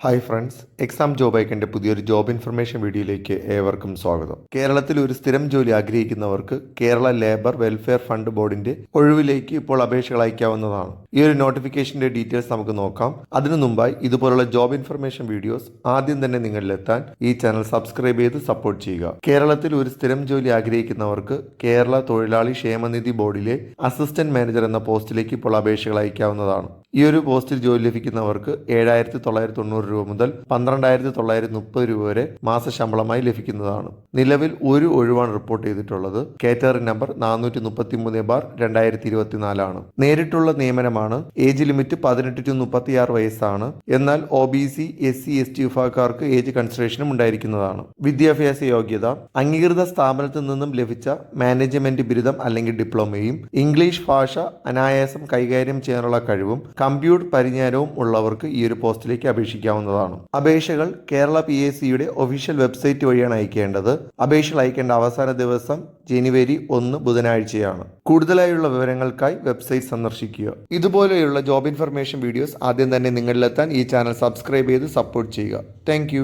Hi friends, exam job ഐക്കൻ്റെ പുതിയൊരു job information വീഡിയോയിലേക്ക് ഏവർക്കും സ്വാഗതം. കേരളത്തിൽ ഒരു സ്ഥിരം ജോലി ആഗ്രഹിക്കുന്നവർക്ക് കേരള ലേബർ വെൽഫെയർ ഫണ്ട് ബോർഡിന്റെ ഒഴിവിലേക്ക് ഇപ്പോൾ അപേക്ഷകൾ അയക്കാവുന്നതാണ്. ഈ ഒരു നോട്ടിഫിക്കേഷന്റെ ഡീറ്റെയിൽസ് നമുക്ക് നോക്കാം. അതിനു മുമ്പായി ഇതുപോലുള്ള ജോബ് ഇൻഫർമേഷൻ വീഡിയോസ് ആദ്യം തന്നെ നിങ്ങളിലെത്താൻ ഈ ചാനൽ സബ്സ്ക്രൈബ് ചെയ്ത് സപ്പോർട്ട് ചെയ്യുക. കേരളത്തിൽ ഒരു സ്ഥിരം ജോലി ആഗ്രഹിക്കുന്നവർക്ക് കേരള തൊഴിലാളി ക്ഷേമനിധി ബോർഡിലെ അസിസ്റ്റന്റ് മാനേജർ എന്ന പോസ്റ്റിലേക്ക് ഇപ്പോൾ അപേക്ഷകൾ അയക്കാവുന്നതാണ്. ഈ ഒരു പോസ്റ്റിൽ ജോലി ലഭിക്കുന്നവർക്ക് 7,990 രൂപ മുതൽ 12,930 രൂപ വരെ മാസശമ്പളമായി ലഭിക്കുന്നതാണ്. നിലവിൽ ഒരു ഒഴിവാണ് റിപ്പോർട്ട് ചെയ്തിട്ടുള്ളത്. കാറ്റഗറി നമ്പർ 433/2024 ആണ്. നേരിട്ടുള്ള നിയമനമാണ്. ഏജ് ലിമിറ്റ് 18 to 36 വയസ്സാണ്. എന്നാൽ OBC, SC, ST വിഭാഗക്കാർക്ക് ഏജ് കൺസിഡറേഷനും ഉണ്ടായിരിക്കുന്നതാണ്. വിദ്യാഭ്യാസ യോഗ്യത അംഗീകൃത സ്ഥാപനത്തിൽ നിന്നും ലഭിച്ച മാനേജ്മെന്റ് ബിരുദം അല്ലെങ്കിൽ ഡിപ്ലോമയും ഇംഗ്ലീഷ് ഭാഷ അനായാസം കൈകാര്യം ചെയ്യാനുള്ള കഴിവും കമ്പ്യൂട്ടർ പരിജ്ഞാനവും ഉള്ളവർക്ക് ഈ ഒരു പോസ്റ്റിലേക്ക് അപേക്ഷിക്കാവുന്നതാണ്. അപേക്ഷകൾ കേരള PSCയുടെ ഒഫീഷ്യൽ വെബ്സൈറ്റ് വഴിയാണ് അയക്കേണ്ടത്. അപേക്ഷകൾ അയക്കേണ്ട അവസാന ദിവസം ജനുവരി 1 ബുധനാഴ്ചയാണ്. കൂടുതലായുള്ള വിവരങ്ങൾക്കായി വെബ്സൈറ്റ് സന്ദർശിക്കുക. ഇതുപോലെയുള്ള ജോബ് ഇൻഫർമേഷൻ വീഡിയോസ് ആദ്യം തന്നെ നിങ്ങളിലെത്താൻ ഈ ചാനൽ സബ്സ്ക്രൈബ് ചെയ്ത് സപ്പോർട്ട് ചെയ്യുക. താങ്ക്